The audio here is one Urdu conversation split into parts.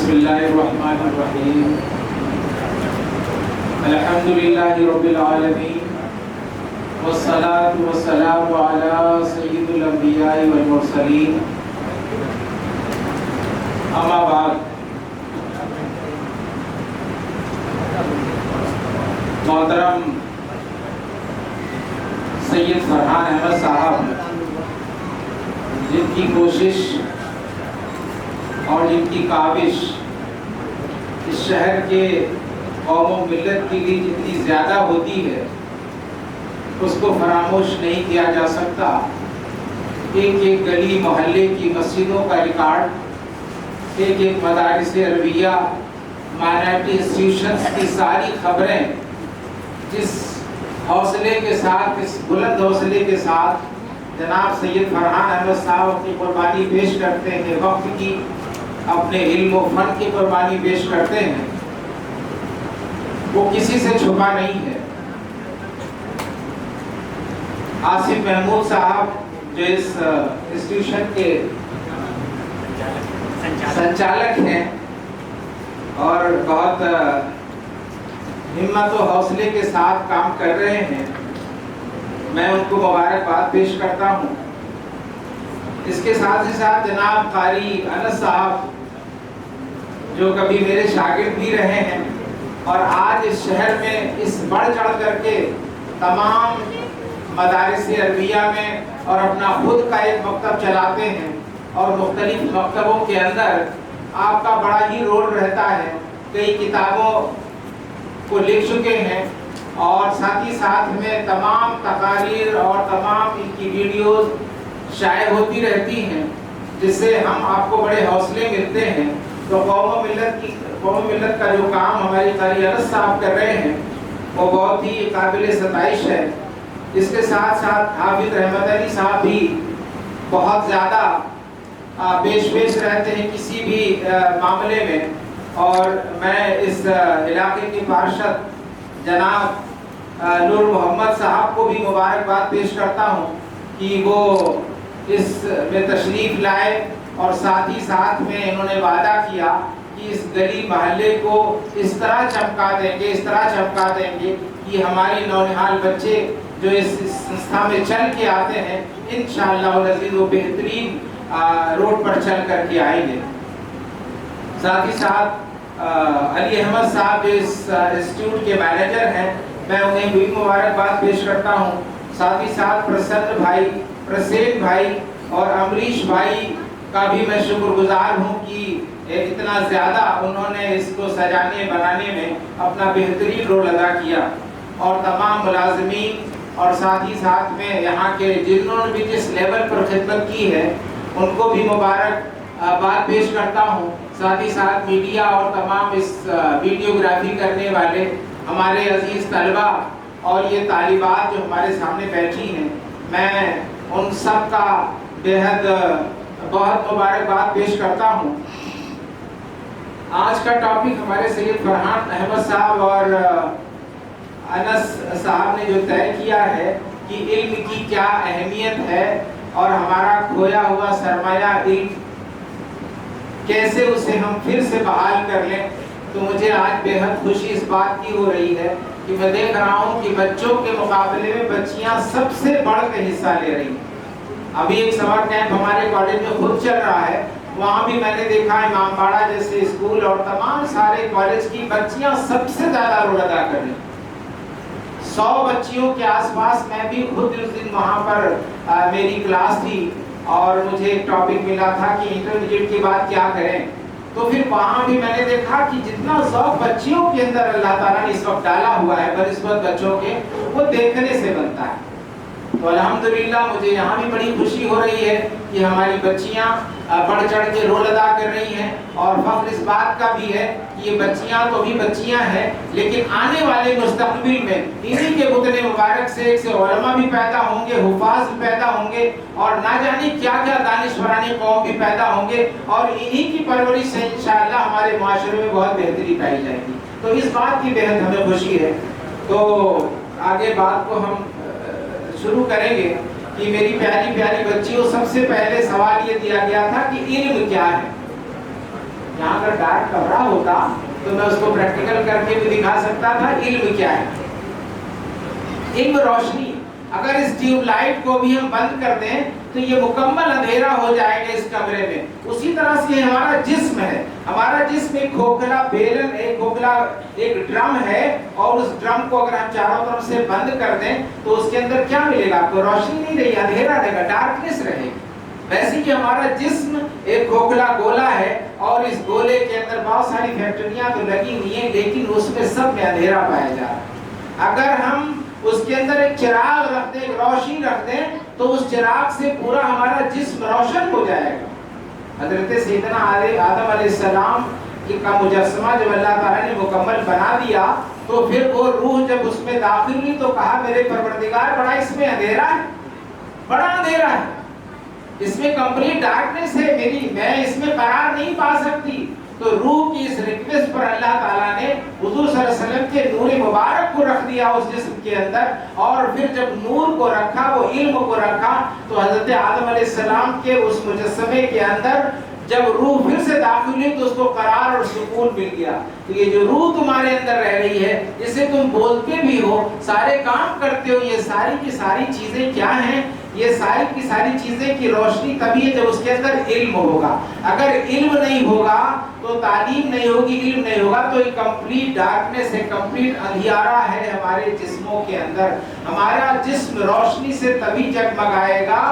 بسم اللہ الرحمن الرحیم الحمد للہ رب العالمین والصلاة والسلام علی سید الانبیاء والمرسلین اما بعد. محترم سید فرحان احمد صاحب جن کی کوشش اور جن کی کاوش اس شہر کے قوم و ملت کے لیے جتنی زیادہ ہوتی ہے اس کو فراموش نہیں کیا جا سکتا. ایک ایک گلی محلے کی مسجدوں کا ریکارڈ، ایک ایک مدارس عربیہ، مائنارٹی انسٹیٹیوشنز کی ساری خبریں جس حوصلے کے ساتھ، اس بلند حوصلے کے ساتھ جناب سید فرحان احمد صاحب اپنی قربانی پیش کرتے ہیں، وقت کی، اپنے علم و فن کی قربانی پیش کرتے ہیں، وہ کسی سے چھپا نہیں ہے. آصف محمود صاحب جو اس انسٹیٹیوشن کے سنچالک ہیں اور بہت ہمت و حوصلے کے ساتھ کام کر رہے ہیں، میں ان کو مبارکباد پیش کرتا ہوں. اس کے ساتھ ہی ساتھ جناب قاری انس صاحب جو کبھی میرے شاگرد بھی رہے ہیں اور آج اس شہر میں اس بڑھ چڑھ کر کے تمام مدارس عربیہ میں اور اپنا خود کا ایک مکتب چلاتے ہیں اور مختلف مکتبوں کے اندر آپ کا بڑا ہی رول رہتا ہے. کئی کتابوں کو لکھ چکے ہیں اور ساتھ ہی ساتھ میں تمام تقاریر اور تمام ان کی ویڈیوز شائع ہوتی رہتی ہیں، جس سے ہم آپ کو بڑے حوصلے ملتے ہیں. تو قوم و ملت کا جو کام ہماری قاری انس صاحب کر رہے ہیں وہ بہت ہی قابل ستائش ہے. اس کے ساتھ ساتھ حافظ رحمت علی صاحب بھی بہت زیادہ پیش رہتے ہیں کسی بھی معاملے میں، اور میں اس علاقے کے پارشد جناب نور محمد صاحب کو بھی مبارکباد پیش کرتا ہوں کہ وہ اس میں تشریف لائے اور ساتھ ہی ساتھ میں انہوں نے وعدہ کیا کہ اس گلی محلے کو اس طرح چمکا دیں گے کہ ہماری نونہال بچے جو اس سنستھا میں چل کے آتے ہیں انشاءاللہ العزیز وہ بہترین روڈ پر چل کر کے آئیں گے. ساتھ ہی ساتھ علی احمد صاحب جو اس انسٹیٹیوٹ کے مینیجر ہیں، میں انہیں بھی مبارکباد پیش کرتا ہوں. ساتھ ہی ساتھ پرسن بھائی، پرسین بھائی اور امریش بھائی کا بھی میں شکر گزار ہوں کہ اتنا زیادہ انہوں نے اس کو سجانے بنانے میں اپنا بہترین رول ادا کیا. اور تمام ملازمین اور ساتھ ہی ساتھ میں یہاں کے جنہوں نے بھی جس لیول پر خدمت کی ہے ان کو بھی مبارکباد پیش کرتا ہوں. ساتھ ہی ساتھ میڈیا اور تمام اس ویڈیوگرافی کرنے والے ہمارے عزیز طلبہ اور یہ طالبات جو ہمارے سامنے بیٹھی ہیں، میں ان سب کا بہت مبارکباد پیش کرتا ہوں. آج کا ٹاپک ہمارے سید فرحان احمد صاحب اور انس صاحب نے جو طے کیا ہے کہ علم کی کیا اہمیت ہے اور ہمارا کھویا ہوا سرمایہ علم کیسے اسے ہم پھر سے بحال کر لیں. تو مجھے آج بہت خوشی اس بات کی ہو رہی ہے کہ میں دیکھ رہا ہوں کہ بچوں کے مقابلے میں بچیاں سب سے بڑھ کے حصہ لے رہی ہیں. ابھی ایک سمر کیمپ ہمارے کالج میں خود چل رہا ہے، وہاں بھی میں نے دیکھا امام باڑہ جیسے اسکول اور تمام سارے کالج کی بچیاں سب سے زیادہ رول ادا کر رہی ہیں. 100 بچیوں کے آس پاس. میں بھی خود اس دن وہاں پر میری کلاس تھی اور مجھے ایک ٹاپک ملا تھا کہ انٹرمیڈیٹ کے بعد کیا کریں. تو پھر وہاں بھی میں نے دیکھا کہ جتنا ذوق بچیوں کے اندر اللہ تعالیٰ نے اس وقت ڈالا ہوا ہے بنسبت بچوں کے، وہ دیکھنے سے بنتا ہے. تو الحمدللہ مجھے یہاں بھی بڑی خوشی ہو رہی ہے کہ ہماری بچیاں بڑھ چڑھ کے رول ادا کر رہی ہیں، اور فخر اس بات کا بھی ہے کہ یہ بچیاں تو بھی بچیاں ہیں، لیکن آنے والے مستقبل میں انہی کے بطن مبارک سے ایک سے علماء بھی پیدا ہوں گے، حفاظ بھی پیدا ہوں گے، اور نہ جانے کیا کیا دانشوران قوم بھی پیدا ہوں گے، اور انہی کی پرورش سے انشاءاللہ ہمارے معاشرے میں بہت بہتری پائی جائے گی. تو اس بات کی بہت ہمیں خوشی ہے. تو آگے بات کو ہم شروع کریں گے کہ میری پیاری پیاری بچیوں، سب سے پہلے سوال یہ دیا گیا تھا کہ علم کیا ہے. یہاں اگر ڈارک کمرہ ہوتا تو میں اس کو پریکٹیکل کر کے بھی دکھا سکتا تھا علم کیا ہے. علم روشنی. اگر اس ٹیوب لائٹ کو بھی ہم بند کر دیں تو یہ مکمل اندھیرا ہو جائے گا اس کمرے میں. اسی طرح سے ہمارا جسم ہے. ہمارا جسم ایک کھوکھلا بیلن، ایک کھوکھلا ایک ڈرم ہے، اور اس ڈرم کو اگر ہم چاروں طرف سے بند کر دیں تو اس کے اندر کیا ملے گا؟ کوئی روشنی نہیں رہی، اندھیرا رہے گا، ڈارکنیس رہے گی. ویسے کہ ہمارا جسم ایک کھوکھلا گولا ہے، اور اس گولے کے اندر بہت ساری فیکٹریاں تو لگی ہوئی ہیں، لیکن اس میں سب میں اندھیرا پایا جا رہا ہے. اگر ہم اس کے اندر ایک چراغ رکھ دیں، ایک روشنی رکھ دیں، تو اس چراغ سے پورا ہمارا جسم روشن ہو جائے گا. حضرت سیدنا آدم علیہ السلام کا مجسمہ جب اللہ تعالیٰ نے مکمل بنا دیا تو پھر وہ روح جب اس میں داخل ہوئی تو کہا میرے پروردگار بڑا اس میں اندھیرا ہے، بڑا اندھیرا ہے، اس میں کمپلیٹ ڈارکنیس ہے، میں اس میں قرار نہیں پا سکتی. تو روح کی اس ریکویسٹ پر اللہ تعالیٰ نے حضور صلی اللہ علیہ وسلم کے نور مبارک کو رکھ دیا اس جسم کے اندر. اور پھر جب نور کو رکھا، وہ علم کو رکھا، تو حضرت آدم علیہ السلام کے اس مجسمے کے اندر جب روح پھر سے داخل ہوئی تو اس کو قرار اور سکون مل گیا. تو یہ جو روح تمہارے اندر رہ رہی ہے، جسے تم بولتے بھی ہو، سارے کام کرتے ہو، یہ ساری کی ساری چیزیں کیا ہیں؟ یہ ساری کی ساری چیزیں کی روشنی تبھی ہے جب اس کے اندر علم ہوگا. اگر علم نہیں ہوگا تو تعلیم نہیں ہوگی، علم نہیں ہوگا تو یہ کمپلیٹ ڈارکنیس ہے، کمپلیٹ اندھیارا ہے ہمارے جسموں کے اندر. ہمارا جسم روشنی سے تبھی جگمگائے گا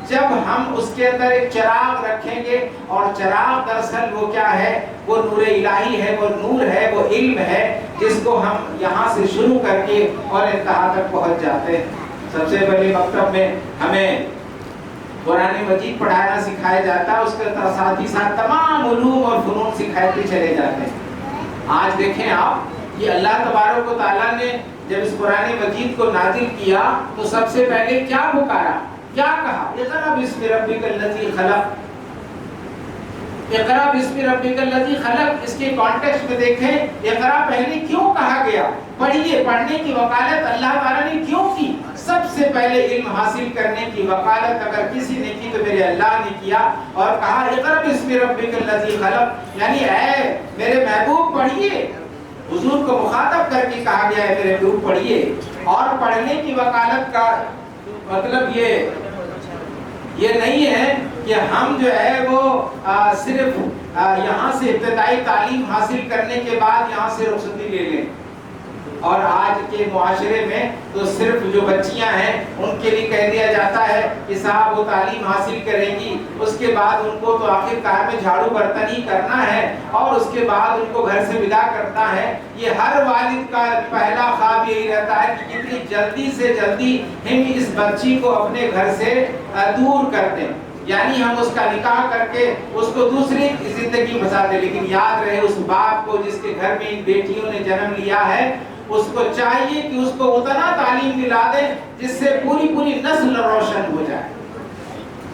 جب ہم اس کے اندر ایک چراغ رکھیں گے. اور چراغ دراصل وہ کیا ہے؟ وہ نور الہی ہے، وہ نور ہے، وہ علم ہے، جس کو ہم یہاں سے شروع کر کے اور انتہا تک پہنچ جاتے ہیں. سب سے پہلے مکتب میں ہمیں قرآن مجید پڑھانا سکھایا جاتا ہے، اس کے ساتھ ہی ساتھ تمام علوم اور فنون سکھاتے چلے جاتے ہیں. آج دیکھیں آپ، یہ اللہ تبارک و تعالیٰ نے جب اس قرآن مجید کو نازل کیا تو سب سے پہلے کیا پکارا، کیا کہا؟ اقرأ باسم ربک الذی خلق. اقرأ باسم ربک الذی خلق، اس کے کانٹیکسٹ میں دیکھیں اقرأ پہلے کیوں کہا گیا؟ پڑھیے، پڑھنے کی وکالت اللہ تعالیٰ نے کیوں کی؟ سب سے پہلے علم حاصل کرنے کی وکالت اگر کسی نے کی تو میرے اللہ نے کیا، اور کہا اقرأ باسم ربک الذی خلق، یعنی اے میرے محبوب پڑھیے. حضور کو مخاطب کر کے کہا گیا ہے میرے محبوب پڑھیے. اور پڑھنے کی وکالت کا مطلب یہ نہیں ہے کہ ہم جو ہے وہ صرف یہاں سے ابتدائی تعلیم حاصل کرنے کے بعد یہاں سے رخصتی لے لیں. اور آج کے معاشرے میں تو صرف جو بچیاں ہیں ان کے لیے کہہ دیا جاتا ہے کہ صاحب وہ تعلیم حاصل کریں گی، اس کے بعد ان کو تو آخر کار میں جھاڑو برتن ہی کرنا ہے، اور اس کے بعد ان کو گھر سے ودا کرنا ہے. یہ ہر والد کا پہلا خواب یہی رہتا ہے کہ کتنی جلدی سے جلدی ہم اس بچی کو اپنے گھر سے دور کر دیں، یعنی ہم اس کا نکاح کر کے اس کو دوسری زندگی بسا دیں. لیکن یاد رہے اس باپ کو جس کے گھر میں ان بیٹیوں نے جنم لیا ہے، اس کو چاہیے کہ اس کو اتنا تعلیم دلا دے جس سے پوری پوری نسل روشن ہو جائے.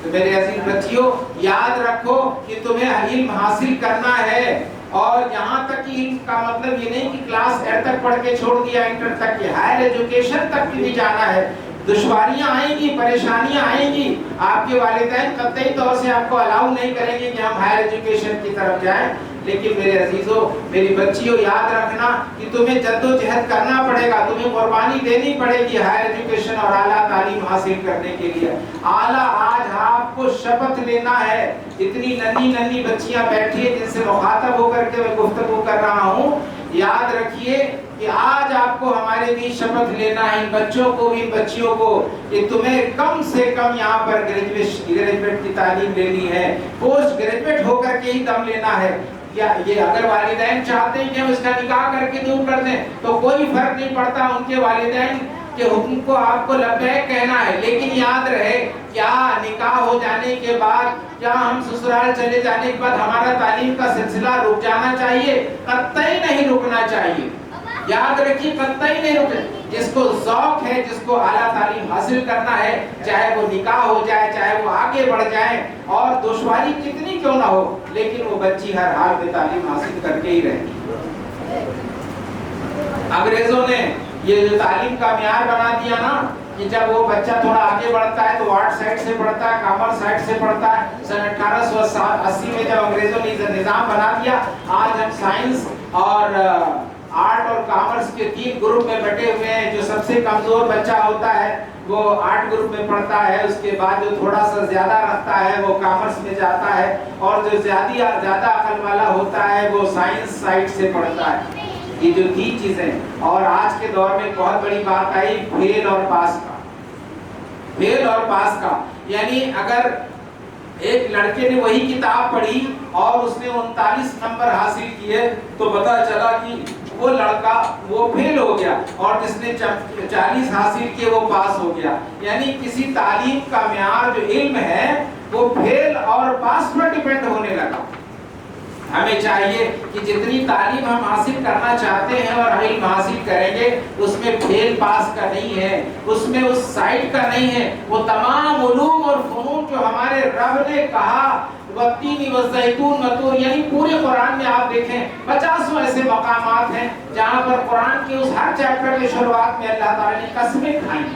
تو میرے عزیز بچیوں، یاد رکھو کہ تمہیں علم حاصل کرنا ہے. اور یہاں تک کہ علم کا مطلب یہ نہیں کہ کلاس 8 تک پڑھ کے چھوڑ دیا، انٹر تک، یہ ہائر ایجوکیشن تک بھی جانا ہے. دشواریاں آئیں گی، پریشانیاں آئیں گی، آپ کے والدین قطعی طور سے آپ کو الاؤ نہیں کریں گے کہ ہم ہائر ایجوکیشن کی طرف جائیں. لیکن میرے عزیزوں، میری بچیوں، یاد رکھنا کہ تمہیں جد و جہد کرنا پڑے گا، تمہیں قربانی دینی پڑے گی ہائر ایجوکیشن اور اعلیٰ تعلیم حاصل کرنے کے لیے. اعلیٰ آج آپ کو شپت لینا ہے. اتنی ننھی ننھی بچیاں بیٹھی ہیں جن سے مخاطب ہو کر کے میں گفتگو کر رہا ہوں. یاد رکھیے کہ آج آپ کو ہمارے بھی شپت لینا ہے، ان بچوں کو بھی، ان بچیوں کو، کہ تمہیں کم سے کم یہاں پر گریجویٹ کی تعلیم لینی ہے، پوسٹ گریجویٹ ہو کر کے ہی دم لینا ہے. یہ اگر والدین چاہتے ہیں کہ ہم اس کا نکاح کر کے دور کر دیں تو کوئی فرق نہیں پڑتا، ان کے والدین کے حکم کو آپ کو لبیک کہنا ہے. لیکن یاد رہے، کیا نکاح ہو جانے کے بعد، کیا ہم سسرال چلے جانے کے بعد ہمارا تعلیم کا سلسلہ رک جانا چاہیے؟ قطعی نہیں رکنا چاہیے. یاد رکھیے، قطعی نہیں رکنا. جس کو ذوق ہے، جس کو اعلیٰ تعلیم حاصل کرنا ہے، چاہے وہ نکاح ہو جائے، چاہے وہ آگے بڑھ جائیں، اور دشواری کتنی کیوں نہ ہو، لیکن وہ بچی ہر حال میں تعلیم حاصل کر کے ہی رہے گی. انگریزوں نے یہ جو تعلیم کا معیار بنا دیا نا، کہ جب وہ بچہ تھوڑا آگے بڑھتا ہے تو آرٹ سائڈ سے پڑھتا ہے، کامرس سائڈ سے پڑھتا ہے. سن 1880 میں جب انگریزوں نے نظام بنا دیا، آج ہم سائنس اور آرٹ اور کامرس کے 3 گروپ میں بٹے ہوئے ہیں. جو سب سے کمزور بچہ ہوتا ہے وہ آرٹ گروپ میں پڑھتا ہے، اس کے بعد جو تھوڑا سا زیادہ رکھتا ہے وہ کامرس میں جاتا ہے، اور جو زیادہ عقل والا ہوتا ہے وہ سائنس سائڈ سے پڑھتا ہے. یہ جو 3 چیزیں. اور آج کے دور میں بہت بڑی بات آئی فیل اور پاس کا. فیل اور پاس کا یعنی اگر ایک لڑکے نے وہی کتاب پڑھی اور اس نے 39 نمبر حاصل کیے تو پتا چلا کہ وہ لڑکا وہ فیل ہو گیا، اور جس نے 40 حاصل کیے وہ پاس ہو گیا. یعنی کسی تعلیم کا معیار جو علم ہے وہ فیل اور پاس پر ڈیپینڈ ہونے لگا. ہمیں چاہیے کہ جتنی تعلیم ہم حاصل کرنا چاہتے ہیں اور علم حاصل کریں گے اس میں فیل پاس کا نہیں ہے، اس میں اس سائٹ کا نہیں ہے. وہ تمام علوم اور فنون جو ہمارے رب نے کہا والتین والزیتون وطور، یعنی پورے قرآن میں آپ دیکھیں 50 ایسے مقامات ہیں جہاں پر قرآن کے اس ہر چیپٹر کی شروعات میں اللہ تعالی نے قسمیں کھائیں،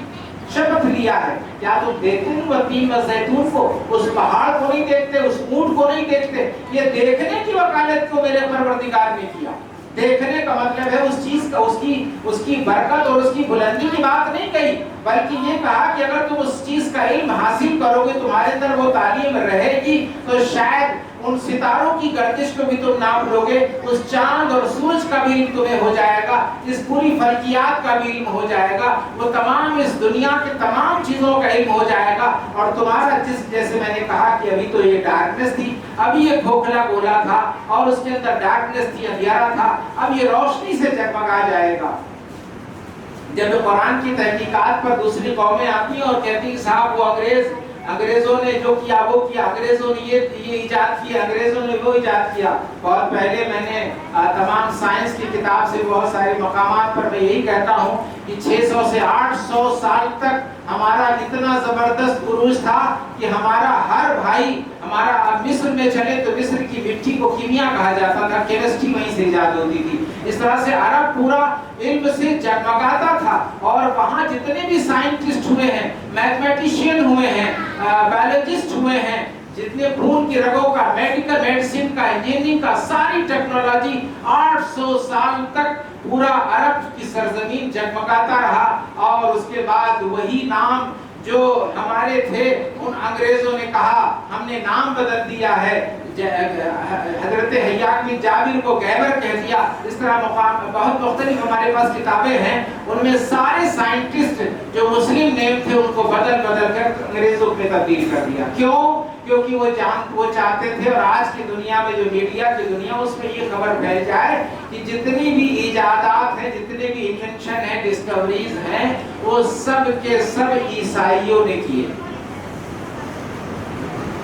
شپت لیا ہے. کیا تم دیکھتے ہیں والتین والزیتون کو؟ اس پہاڑ کو نہیں دیکھتے، اس اونٹ کو نہیں دیکھتے. یہ دیکھنے کی وکالت کو میرے پروردگار نے کیا. دیکھنے کا مطلب ہے اس چیز کا اس کی برکت اور اس کی بلندی کی بات نہیں کہی، بلکہ یہ کہا کہ اگر تم اس چیز کا علم حاصل کرو گے، تمہارے اندر وہ تعلیم رہے گی، تو شاید ان ستاروں کی گردش کو بھی تم ناپ لو گے، اس چاند اور سورج کا بھی علم تمہیں ہو جائے گا، اس پوری فلکیات کا بھی علم ہو جائے گا، وہ تمام اس دنیا کے تمام چیزوں کا علم ہو جائے گا. اور تمہارا جیسے میں نے کہا کہ ابھی تو یہ ڈارکنس تھی، ابھی یہ کھوکھلا گولا تھا اور اس کے اندر ڈارکنس تھی، اندھیرا تھا، اب یہ روشنی سے جگمگا جائے گا. جب قرآن کی تحقیقات پر دوسری قومیں آتی ہیں اور کہتی ہیں صاحب وہ انگریزوں نے جو کیا وہ کیا، انگریزوں نے یہ ایجاد کیا، انگریزوں نے وہ ایجاد کیا. بہت پہلے میں نے تمام سائنس کی کتاب سے بہت سارے مقامات پر میں یہی کہتا ہوں کہ 600 سے 800 سال تک ہمارا اتنا زبردست عروج تھا کہ ہمارا ہر بھائی ہمارا مصر میں چلے تو مصر کی مٹی کو کیمیا کہا جاتا تھا، کیمسٹری وہیں سے ایجاد ہوتی تھی. اس طرح سے عرب پورا علم سے جگمگاتا تھا، اور وہاں جتنے بھی سائنٹسٹ ہوئے ہیں، میتھمیٹیشین ہوئے ہیں، بایولوجسٹ ہوئے ہیں، جتنے خون کی رگوں کا، میڈیکل میڈیسن کا، انجینئرنگ کا، ساری ٹیکنالوجی 800 سال تک پورا عرب کی سرزمین جگمگاتا رہا. اور اس کے بعد وہی نام جو ہمارے تھے ان انگریزوں نے کہا ہم نے نام بدل دیا ہے، حضرت حیاک بن جابر کو گیبر کہہ دیا. اس طرح مقام بہت مختلف ہمارے پاس کتابیں ہیں، ان میں سارے سائنٹسٹ جو مسلم نیم تھے ان کو بدل کر انگریزوں میں تبدیل کر دیا. کیوں؟ کیونکہ وہ چاہتے تھے، اور آج کی دنیا میں جو میڈیا کی دنیا اس میں یہ خبر پھیل جائے کہ جتنی بھی ایجادات ہیں، جتنے بھی انوینشن ہیں، ڈسکوریز ہیں، وہ سب کے سب عیسائیوں نے کیے.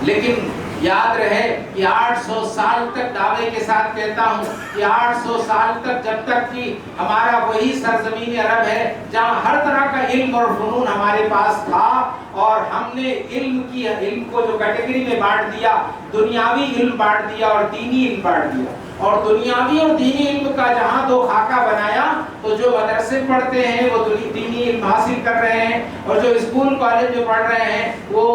لیکن یاد رہے کہ 800 سال تک دعوے کے ساتھ کہتا ہوں کہ 800 سال تک جب تک کہ ہمارا وہی سرزمین عرب ہے جہاں ہر طرح کا علم اور فنون ہمارے پاس تھا، اور ہم نے علم کو جو کیٹیگری میں بانٹ دیا، دنیاوی علم بانٹ دیا اور دینی علم بانٹ دیا. اور دنیاوی اور دینی علم کا جہاں دو خاکہ بنایا تو جو مدرسے پڑھتے ہیں وہ دینی علم حاصل کر رہے ہیں، اور جو اسکول کالج جو پڑھ رہے ہیں وہ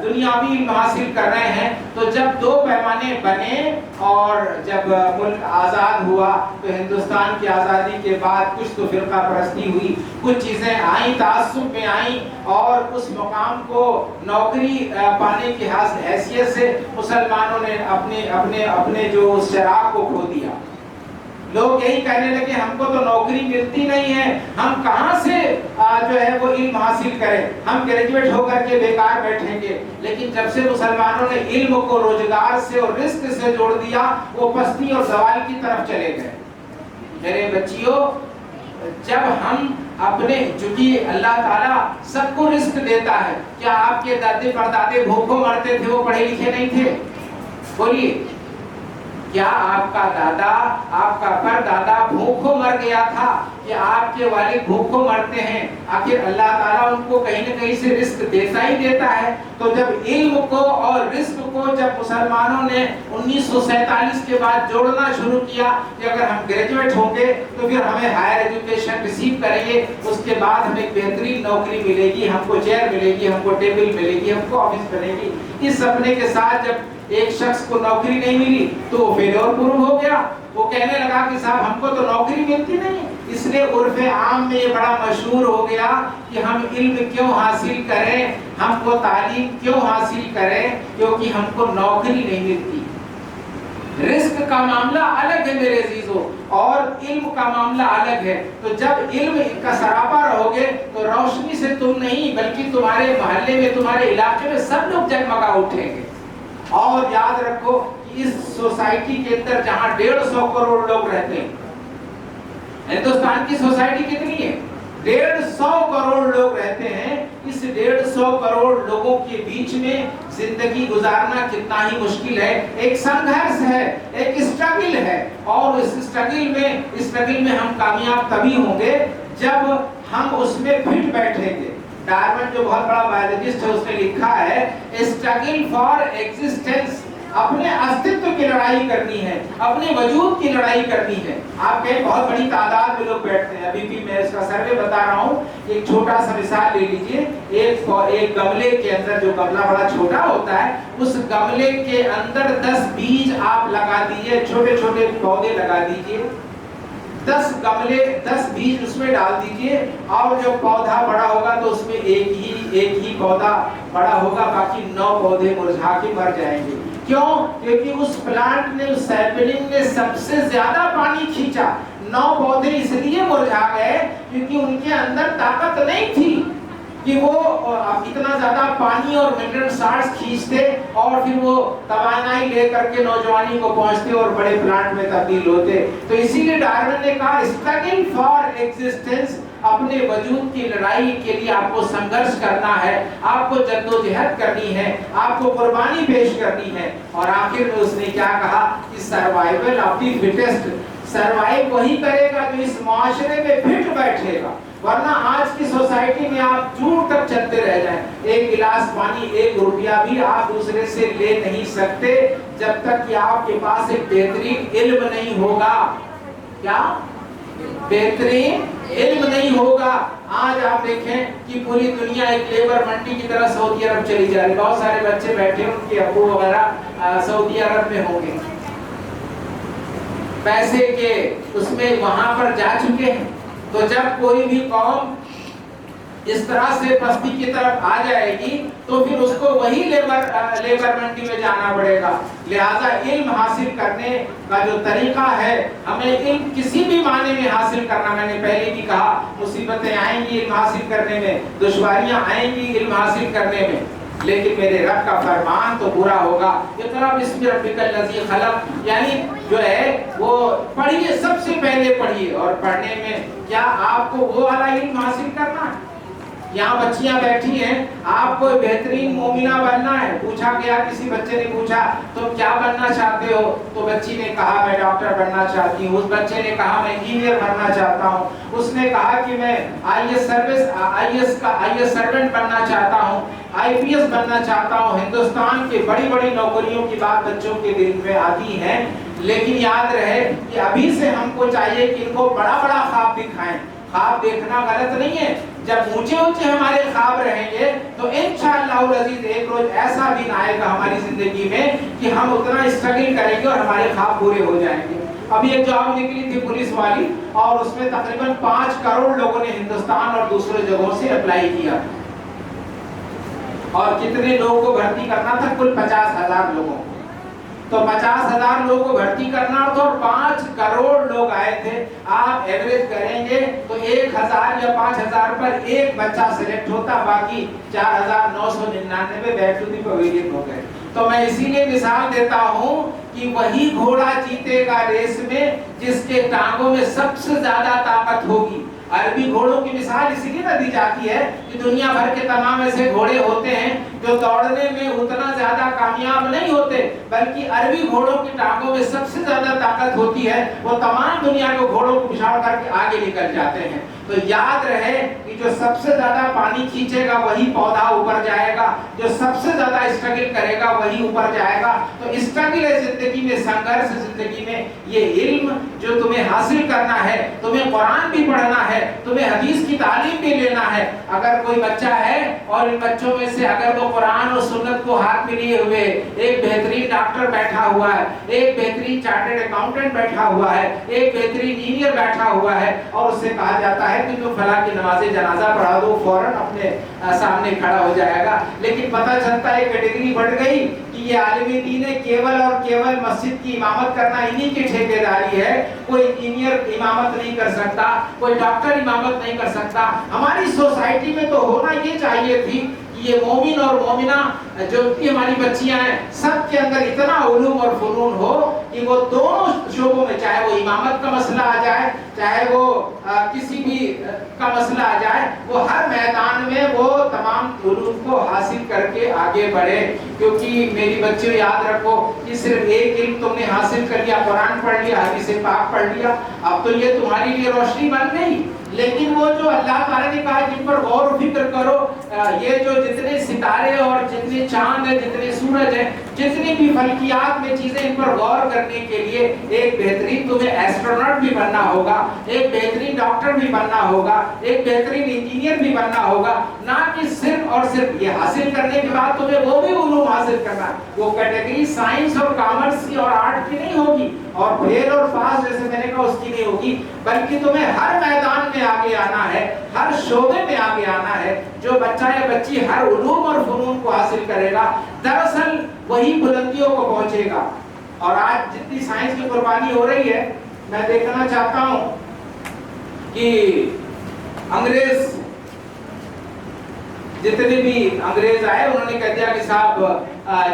دنیاوی علم حاصل کر رہے ہیں. تو جب دو پیمانے بنے اور جب ملک آزاد ہوا تو ہندوستان کی آزادی کے بعد کچھ تو فرقہ پرستی ہوئی، کچھ چیزیں آئیں، تعصب میں آئیں، اور اس مقام کو نوکری پانے کی حیثیت سے مسلمانوں نے اپنے جو اس شراک کو کھو دیا. لوگ یہی کہنے لگے ہم کو تو نوکری ملتی نہیں ہے، ہم کہاں سے جو ہے وہ علم حاصل کریں، ہم گریجویٹ ہو کر کے بیکار بیٹھیں گے. لیکن جب سے مسلمانوں نے علم کو روزگار سے اور رزق سے جوڑ دیا، وہ پستی اور زوال کی طرف چلے گئے. میرے بچیوں، جب ہم اپنے چونکہ اللہ تعالیٰ سب کو رزق دیتا ہے، کیا آپ کے دادے پردادے بھوکوں مرتے تھے؟ وہ پڑھے لکھے نہیں تھے؟ بولیے، کیا آپ کا دادا، آپ کا پردادا بھوکوں مر گیا تھا کہ آپ کے والد بھوکوں مرتے ہیں؟ آخر اللہ تعالیٰ ان کو کہیں نہ کہیں سے رزق دیتا ہی دیتا ہے۔ تو جب علم کو اور رزق کو جب مسلمانوں نے 1947 کے بعد جوڑنا شروع کیا کہ اگر ہم گریجویٹ ہوں گے تو پھر ہمیں ہائر ایجوکیشن ریسیو کریں گے، اس کے بعد ہمیں بہترین نوکری ملے گی، ہم کو چیئر ملے گی، ہم کو ٹیبل ملے گی، ہم کو آفس ملے گی، اس سپنے کے ساتھ جب ایک شخص کو نوکری نہیں ملی تو وہ فیلور پروف ہو گیا۔ وہ کہنے لگا کہ صاحب ہم کو تو نوکری ملتی نہیں، اس لیے عرف عام میں یہ بڑا مشہور ہو گیا کہ ہم علم کیوں حاصل کریں، ہم کو تعلیم کیوں حاصل کریں، کیونکہ ہم کو نوکری نہیں ملتی۔ رزق کا معاملہ الگ ہے میرے عزیزو، اور علم کا معاملہ الگ ہے۔ تو جب علم کا سراپا رہو گے تو روشنی سے تم نہیں بلکہ تمہارے محلے میں، تمہارے علاقے میں سب لوگ جگمگا اٹھیں گے۔ اور یاد رکھو کہ اس سوسائٹی کے اندر جہاں 150 کروڑ لوگ رہتے ہیں، ہندوستان کی سوسائٹی کتنی ہے؟ 150 کروڑ لوگ رہتے ہیں۔ اس 150 کروڑ لوگوں کے بیچ میں زندگی گزارنا کتنا ہی مشکل ہے، ایک سنگھرش ہے، ایک اسٹرگل ہے، اور اس اسٹرگل میں ہم کامیاب تبھی ہوں گے جب ہم اس میں پھٹ بیٹھیں گے۔ ڈارون جو بہت بڑا بایولوجسٹ ہے، اس نے لکھا ہے اسٹرگل فار ایگزسٹنس، اپنے استھتو کی لڑائی کرنی ہے، اپنے وجود کی لڑائی کرنی ہے۔ آپ کہیں بہت بڑی تعداد میں لوگ بیٹھتے ہیں، ابھی بھی میں اس کا سروے بتا رہا ہوں، ایک چھوٹا سا مثال لے لیجئے، ایک گملے کے اندر، جو گملہ بڑا چھوٹا ہوتا ہے، اس گملے کے اندر 10 بیج آپ لگا دیجئے، چھوٹے چھوٹے پودے لگا دیجئے، 10 بیج اس میں ڈال دیجئے، اور جب پودا بڑا ہوگا تو اس میں ایک ہی پودا بڑا ہوگا، باقی 9 پودے مرجھا کے مر جائیں گے۔ کیوں؟ کیونکہ اس پلانٹ نے، اس سیپلنگ نے سب سے زیادہ پانی کھینچا۔ 9 پودے اس لیے مرجھا گئے کیونکہ ان کے اندر طاقت نہیں تھی کہ وہ اتنا زیادہ پانی اور منرل سالٹس کھینچتے اور پھر وہ توانائی لے کر کے نوجوانی کو پہنچتے اور بڑے پلانٹ میں تبدیل ہوتے۔ تو اسی لیے ڈارون نے کہا اسٹرگل فار ایگزسٹنس، اپنے وجود کی لڑائی کے لیے آپ کو سنگھرش کرنا ہے، آپ کو جدوجہد کرنی ہے، آپ کو قربانی پیش کرنی ہے۔ اور آخر میں اس نے کیا کہا کہ survival of the fittest, survive وہی کرے گا جو اس معاشرے میں پھٹ بیٹھے گا، ورنہ آج کی سوسائٹی میں آپ جھوٹ تک چلتے رہ جائیں، ایک گلاس پانی، 1 روپیہ بھی آپ دوسرے سے لے نہیں سکتے جب تک کہ آپ کے پاس ایک بہترین علم نہیں ہوگا۔ کیا؟ بہترین علم نہیں ہوگا۔ آج آپ دیکھیں کہ پوری دنیا ایک لیبر منڈی کی طرح سعودی عرب چلی جا رہی، بہت سارے بچے بیٹھے ان کے ابو وغیرہ سعودی عرب میں ہوں گے، پیسے کے اس میں وہاں پر جا چکے ہیں۔ تو جب کوئی بھی قوم اس طرح سے پستی کی طرف آ جائے گی تو پھر اس کو وہی لیبر منڈی میں جانا پڑے گا۔ لہذا علم حاصل کرنے کا جو طریقہ ہے، ہمیں علم کسی بھی معنی میں حاصل کرنا، میں نے پہلے بھی کہا مصیبتیں آئیں گی علم حاصل کرنے میں، دشواریاں آئیں گی علم حاصل کرنے میں، لیکن میرے رب کا فرمان تو پورا ہوگا۔ اقرأ باسم ربک الذی خلق، یعنی جو ہے وہ پڑھیے، سب سے پہلے پڑھیے، اور پڑھنے میں کیا آپ کو وہ والا علم حاصل کرنا ہے؟ یہاں بچیاں بیٹھی ہیں، آپ کو بہترین مومنہ بننا ہے، پوچھا گیا، کسی بچے نے پوچھا تو کیا بننا چاہتے ہو؟ تو بچی نے کہا میں ڈاکٹر بننا چاہتی ہوں، اس بچے نے کہا میں انجینئر بننا چاہتا ہوں، اس نے کہا کہ میں آئی ایس سرونٹ بننا چاہتا ہوں، IPS بننا چاہتا ہوں۔ ہندوستان کی بڑی بڑی نوکریوں کی بات بچوں کے دل میں آتی ہے، لیکن یاد رہے کہ ابھی سے ہم کو چاہیے کہ ان کو بڑا بڑا خواب دکھائیں۔ خواب دیکھنا غلط نہیں ہے، جب اونچے اونچے ہمارے خواب رہیں گے تو انشاءاللہ العزیز ایک روز ایسا دن آئے گا ہماری زندگی میں کہ ہم اتنا اسٹرگل کریں گے اور ہمارے خواب پورے ہو جائیں گے۔ ابھی ایک جاب نکلی تھی پولیس والی، اور اس میں تقریباً 5 کروڑ لوگوں نے ہندوستان اور دوسرے جگہوں سے اپلائی کیا، اور کتنے لوگوں کو بھرتی کرنا تھا؟ کل 50,000 لوگوں کو۔ تو 50,000 لوگوں کو بھرتی کرنا تو 5 کروڑ لوگ آئے تھے۔ آپ ایوریج کریں گے تو 1,000 یا 5,000 پر ایک بچہ سلیکٹ ہوتا، باقی 4,999 بیک ٹو دی پویلین ہو گئے۔ تو میں اسی لیے مثال دیتا ہوں کہ وہی گھوڑا جیتے گا ریس میں جس کے ٹانگوں میں سب سے زیادہ طاقت ہوگی۔ عربی گھوڑوں کی مثال اسی لیے نہ دی جاتی ہے کہ دنیا بھر کے تمام ایسے گھوڑے ہوتے ہیں جو دوڑنے میں اتنا زیادہ کامیاب نہیں ہوتے بلکہ عربی گھوڑوں کی ٹانگوں میں سب سے زیادہ طاقت ہوتی ہے، وہ تمام دنیا کے گھوڑوں کو پچھاڑ کر کے آگے نکل جاتے ہیں۔ تو یاد رہے کہ جو سب سے زیادہ پانی کھینچے گا وہی پودا اوپر جائے گا، جو سب سے زیادہ اسٹرگل کرے گا وہی اوپر جائے گا۔ تو اسٹرگل ہے زندگی میں، سنگھرش ہے زندگی میں۔ یہ علم جو تمہیں حاصل کرنا ہے، تمہیں قرآن بھی پڑھنا ہے، تمہیں حدیث کی تعلیم بھی لینا ہے۔ اگر کوئی بچہ ہے اور ان بچوں میں سے اگر وہ قرآن اور سنت کو ہاتھ میں لیے ہوئے ایک بہترین ڈاکٹر بیٹھا ہوا ہے، ایک بہترین چارٹرڈ اکاؤنٹنٹ بیٹھا ہوا ہے، ایک بہترین انجینئر بیٹھا ہوا ہے، اور اس سے کہا جاتا ہے کہ تو فلاں کی نماز جنازہ پڑھا دو، فوراً اپنے سامنے کھڑا ہو جائے گا۔ لیکن پتہ چلتا ہے کیٹیگری بڑھ گئی کہ یہ عالم دین کیول اور کیول مسجد کی امامت کرنا انہی کی ٹھیکیداری ہے، کوئی انجینئر امامت نہیں کر سکتا، کوئی ڈاکٹر امامت نہیں کر سکتا۔ ہماری سوسائٹی میں تو ہونا یہ چاہیے تھی کہ یہ مومن اور مومنہ جو بھی ہماری بچیاں ہیں سب کے اندر اتنا علوم اور فنون ہو کہ وہ دونوں شعبوں میں، چاہے وہ امامت کا مسئلہ آ جائے، چاہے وہ کسی بھی کا مسئلہ آ جائے، وہ ہر میدان میں وہ تمام علوم کو حاصل کر کے آگے بڑھے۔ کیونکہ میری بچیوں یاد رکھو کہ صرف ایک علم تم نے حاصل کر لیا، قرآن پڑھ لیا، حدیث پاک پڑھ لیا، اب تو یہ تمہاری لیے روشنی بن گئی۔ لیکن وہ جو اللہ تعالیٰ نے کہا جن پر غور و فکر کرو، یہ جو جتنے ستارے اور جتنے چاند ہیں، جتنے سورج ہیں، جتنی بھی فلکیات میں چیزیں، ان پر غور کرنے کے لیے ایک بہترین تمہیں ایسٹرونٹ بھی بننا ہوگا، ایک بہترین ڈاکٹر بھی بننا ہوگا، ایک بہترین انجینئر بھی بننا ہوگا، نہ کہ صرف اور صرف یہ حاصل کرنے کے بعد تمہیں وہ بھی علوم حاصل کرنا۔ وہ کیٹیگری سائنس اور کامرس کی اور آرٹ کی نہیں ہوگی، اور فیل اور پاس جیسے میں نے کہا اس کی نہیں ہوگی، بلکہ تمہیں ہر میدان میں آگے آنا ہے، ہر شعبے میں آگے آنا ہے۔ جو بچہ یا بچی ہر علوم اور فنون کو حاصل کرے گا دراصل وہی بلندیوں کو پہنچے گا۔ اور آج جتنی سائنس کی قربانی ہو رہی ہے، میں دیکھنا چاہتا ہوں کہ انگریز جتنے بھی انگریز آئے انہوں نے کہہ دیا کہ صاحب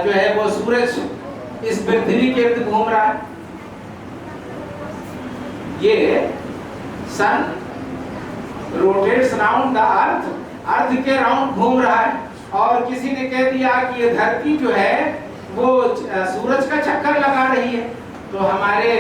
جو ہے وہ سورج اس پرتھوی کے ارد گھوم رہا ہے، یہ سن روٹیٹس راؤنڈ دا ارتھ، ارتھ کے راؤنڈ گھوم رہا ہے۔ اور کسی نے کہہ دیا کہ یہ دھرتی جو ہے وہ سورج کا چکر لگا رہی ہے۔ تو ہمارے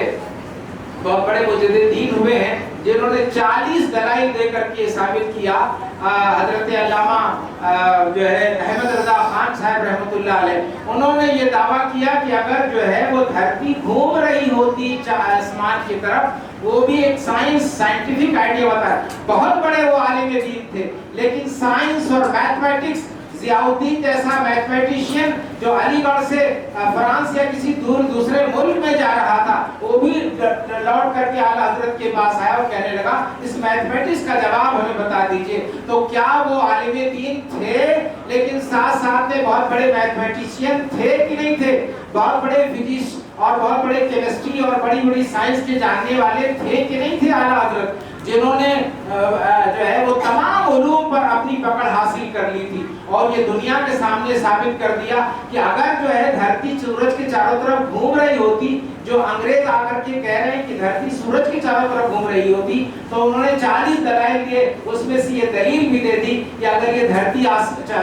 بہت بڑے مجددین ہوئے ہیں جنہوں نے 40 دلائل دے کر کے ثابت کیا۔ حضرت علامہ جو ہے احمد رضا خان صاحب رحمۃ اللہ علیہ، انہوں نے یہ دعویٰ کیا کہ اگر جو ہے وہ دھرتی گھوم رہی ہوتی آسمان کی طرف، وہ بھی ایک سائنٹیفک آئیڈیا ہوتا ہے۔ بہت بڑے وہ عالم دین تھے، لیکن سائنس اور میتھمیٹکس، ضیاء الدین جیسا میتھمیٹیشین جو علی گڑھ سے فرانس یا کسی دوسرے ملک میں جا رہا تھا، وہ بھی لوٹ کر کے اعلیٰ حضرت کے پاس آیا اور کہنے لگا اس میتھمیٹکس کا جواب ہمیں بتا دیجئے۔ تو کیا وہ عالم دین تھے لیکن ساتھ ساتھ میں بہت بڑے میتھمیٹیشین تھے کہ نہیں تھے؟ بہت بڑے فزکس اور بہت بڑے کیمسٹری اور بڑی بڑی سائنس کے جاننے والے تھے کہ نہیں تھے اعلیٰ حضرت، جنہوں نے جو ہے وہ تمام علوم پر اپنی پکڑ حاصل کر لی تھی، اور یہ دنیا کے سامنے ثابت کر دیا کہ اگر جو ہے دھرتی سورج کے چاروں طرف گھوم رہی ہوتی، جو انگریز آ کر کے کہہ رہے ہیں کہ دھرتی سورج کے چاروں طرف گھوم رہی ہوتی، تو انہوں نے 40 دلائل دیے، اس میں سے یہ دلیل بھی دے دی کہ اگر یہ دھرتی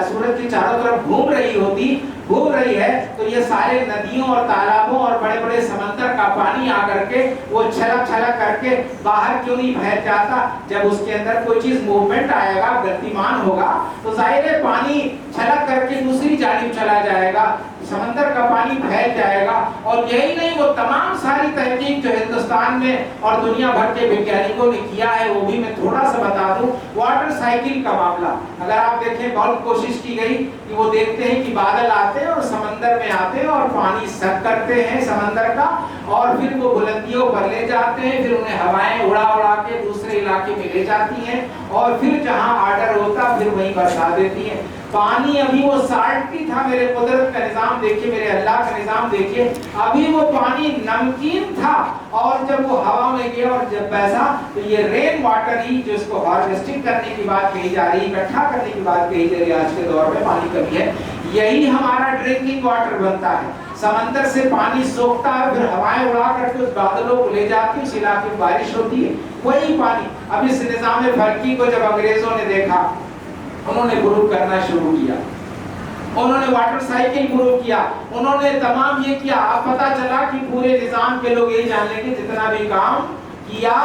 سورج کے چاروں طرف گھوم رہی ہے تو یہ سارے ندیوں اور تالابوں اور بڑے بڑے سمندر کا پانی آ کر کے وہ چھلک چھلک کر کے باہر کیوں نہیں بہہ جاتا؟ جب اس کے اندر کوئی چیز موومنٹ آئے گا، گتیمان ہوگا، تو ظاہر ہے پانی چھلک کر کے دوسری جانب چلا جائے گا، سمندر کا پانی پھیل جائے گا۔ اور یہی نہیں، وہ تمام ساری تحقیق جو ہندوستان میں اور دنیا بھر کے ویگیانکوں نے کیا ہے، وہ بھی میں تھوڑا سا بتا دوں۔ واٹر سائیکل کا معاملہ اگر آپ دیکھیں، بہت کوشش کی گئی کہ وہ دیکھتے ہیں کہ بادل آتے ہیں اور سمندر میں آتے ہیں اور پانی سک کرتے ہیں سمندر کا، اور پھر وہ بلندیوں پر لے جاتے ہیں، پھر انہیں ہوائیں اڑا اڑا کے دوسرے علاقے میں لے جاتی ہیں، اور پھر جہاں آرڈر ہوتا پھر وہیں برسا دیتی ہیں۔ پانی ابھی وہ سالٹ بھی تھا، میرے قدرت کا نظام دیکھیے، میرے اللہ کا نظام دیکھیے، ابھی وہ پانی نمکین تھا، اور جب وہ ہوا میں گیا اور جب بہا تو یہ رین واٹر ہی جو اس کو ہارویسٹنگ کرنے کی بات کہی جا رہی ہے، اکٹھا کرنے کی بات کہی جا رہی ہے، آج کے دور میں پانی کمی ہے، یہی ہمارا ڈرنکنگ واٹر بنتا ہے۔ سمندر سے پانی سوکھتا ہے، پھر ہوائیں اڑا کر کے اس بادلوں کو لے جاتی ہے، اس علاقے میں بارش ہوتی ہے، وہی پانی۔ اب اس نظام فلکی کو جب انگریزوں نے دیکھا، انہوں نے غروب کرنا شروع کیا، انہوں نے واٹر سائیکل گروہ کیا، انہوں نے تمام یہ کیا. اب پتا چلا کہ پورے نظام کے لوگ یہی جان لیں گے جتنا بھی کام کیا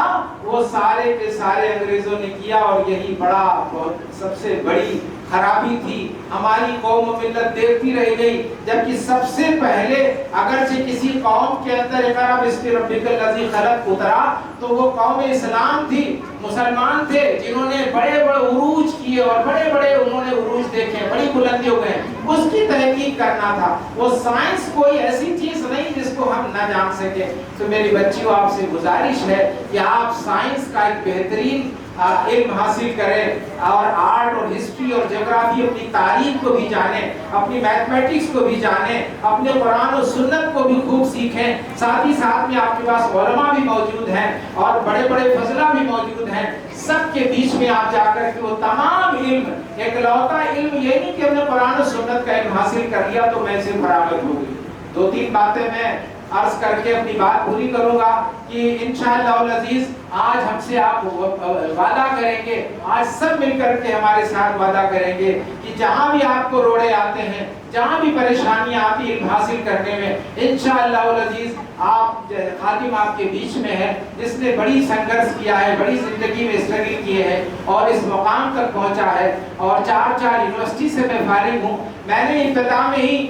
وہ سارے کے سارے انگریزوں نے کیا، اور یہی بہت سب سے بڑی خرابی تھی. ہماری قوم و ملت دیکھتی رہ گئی، جبکہ سب سے پہلے اگرچہ کسی قوم کے اندر اقرا باسم ربک الذی خلق اترا تو وہ قوم اسلام تھی، مسلمان تھے، جنہوں نے بڑے بڑے عروج کیے اور بڑے بڑے انہوں نے عروج دیکھے، بڑی بلندیوں گئے. اس کی تحقیق کرنا تھا. وہ سائنس کوئی ایسی چیز نہیں جس کو ہم نہ جان سکیں. تو میری بچیوں آپ سے گزارش ہے کہ آپ سائنس کا ایک بہترین علم حاصل کریں، اور آرٹ اور ہسٹری اور جغرافی، اپنی تاریخ کو بھی جانیں، اپنی میتھمیٹکس کو بھی جانیں، اپنے قرآن و سنت کو بھی خوب سیکھیں. ساتھ ہی ساتھ میں آپ کے پاس علماء بھی موجود ہیں اور بڑے بڑے فضلہ بھی موجود ہیں. سب کے بیچ میں آپ جا کر کے وہ تمام علم، اکلوتا علم یہ نہیں کہ ہم نے قرآن و سنت کا علم حاصل کر لیا تو میں سے فراغت ہو گئی. 2-3 باتیں میں عرض کر کے اپنی بات پوری کروں گا کہ انشاءاللہ العزیز آج ہم سے آپ وعدہ کریں گے، آج سب مل کر کے ہمارے ساتھ وعدہ کریں گے کہ جہاں بھی آپ کو روڑے آتے ہیں، جہاں بھی پریشانیاں آتی علم حاصل کرنے میں، انشاءاللہ العزیز آپ خادم آپ کے بیچ میں ہے جس نے بڑی سنگھرش کیا ہے، بڑی زندگی میں اسٹرگل کیے ہیں اور اس مقام تک پہنچا ہے. اور 4 یونیورسٹی سے میں فارغ ہوں. میں نے ابتدا میں ہی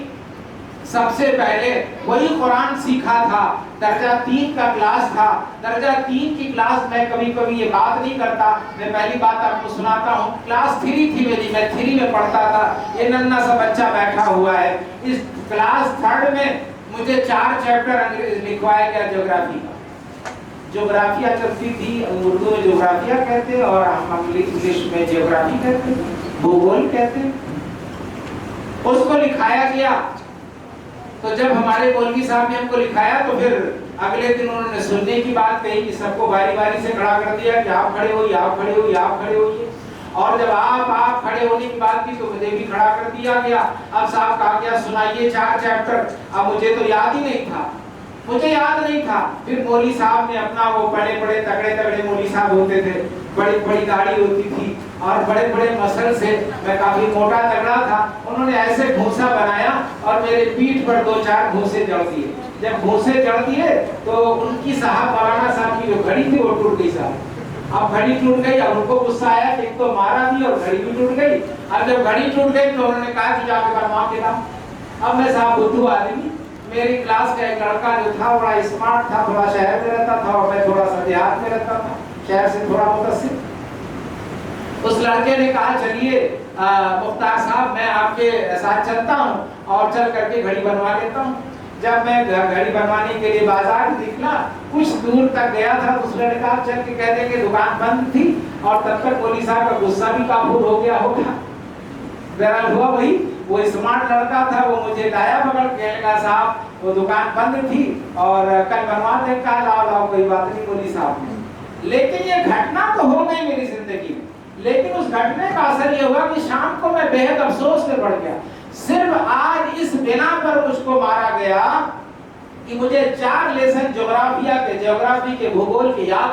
سب سے پہلے وہی قرآن سیکھا تھا. درجہ 3 کا کلاس تھا. درجہ 3 کی کلاس میں کبھی کبھی یہ بات نہیں کرتا، میں پہلی بات آپ کو سناتا ہوں. کلاس 3 تھی میری، میں 3 میں پڑھتا تھا. یہ ننھا سا بچہ بیٹھا ہوا ہے. اس کلاس 3 میں مجھے 4 چیپٹر انگریزی لکھوایا گیا جغرافی کا. جغرافیہ چلتی تھی، اردو میں جغرافیہ کہتے اور ہم انگلش میں جغرافی کہتے، بھگول کہتے. اس کو لکھایا گیا. تو جب ہمارے مولوی صاحب نے ہم کو لکھایا تو پھر اگلے دن انہوں نے سننے کی بات کہی کہ سب کو باری باری سے کھڑا کر دیا کہ آپ کھڑے ہوئیے، آپ کھڑے ہوئیے، آپ کھڑے ہوئیے. اور جب آپ کھڑے ہونے کی بات کی تو مجھے بھی کھڑا کر دیا گیا. اب صاحب کہا گیا سنائیے 4 چیپٹر. اب مجھے تو یاد ہی نہیں تھا، مجھے یاد نہیں تھا. پھر مولوی صاحب نے اپنا، وہ بڑے بڑے تگڑے مولوی صاحب ہوتے تھے، بڑی بڑی داڑھی ہوتی تھی اور بڑے بڑے مسل سے، میں کافی موٹا تگڑا تھا. انہوں نے ایسے گھونسا بنایا اور میرے پیٹھ پر 2-4 گھونسے جڑ دیے. جب گھونسے جڑ دیے تو ان کی صاحب مولانا صاحب کی جو گھڑی تھی وہ ٹوٹ گئی. صاحب اب گھڑی ٹوٹ گئی. اب ان کو غصہ آیا کہ ایک تو مارا بھی اور گھڑی بھی ٹوٹ گئی. اب جب گھڑی ٹوٹ گئی تو انہوں نے کہا کہ جا کے بنوا کے لاؤ. اب میں صاحب بدھو آدمی، میری کلاس کا ایک لڑکا جو تھا بڑا اسمارٹ تھا، تھوڑا شہر میں رہتا تھا اور میں تھوڑا سا دیہات میں رہتا تھا، شہر سے تھوڑا متصل. اس لڑکے نے کہا چلیے مختار صاحب میں آپ کے ساتھ چلتا ہوں اور چل کر کے گھڑی بنوا لیتا ہوں. جب میں گھڑی بنوانے کے لیے بازار نکلا، کچھ دور تک گیا تھا تو اس نے کہا چل کے کہہ دیں کہ دکان بند تھی. اور تب تک مولوی صاحب کا غصہ بھی قابو ہو گیا ہوگا. بہرحال ہوا وہی، وہ اسمارٹ لڑکا تھا، وہ مجھے لایا پکڑ کے کہا صاحب وہ دکان بند تھی اور کل بنوا دیں. کہا لاؤ کوئی بات نہیں مولوی صاحب. لیکن یہ گھٹنا تو ہو گئی میری زندگی میں، لیکن اس گھٹنے کا اثر یہ ہوا کہ شام کو میں بے حد افسوس میں پڑ گیا. صرف آج اس بنا پر مجھ کو مارا گیا کہ مجھے 4 لیسن جغرافی کے بھگول کے یاد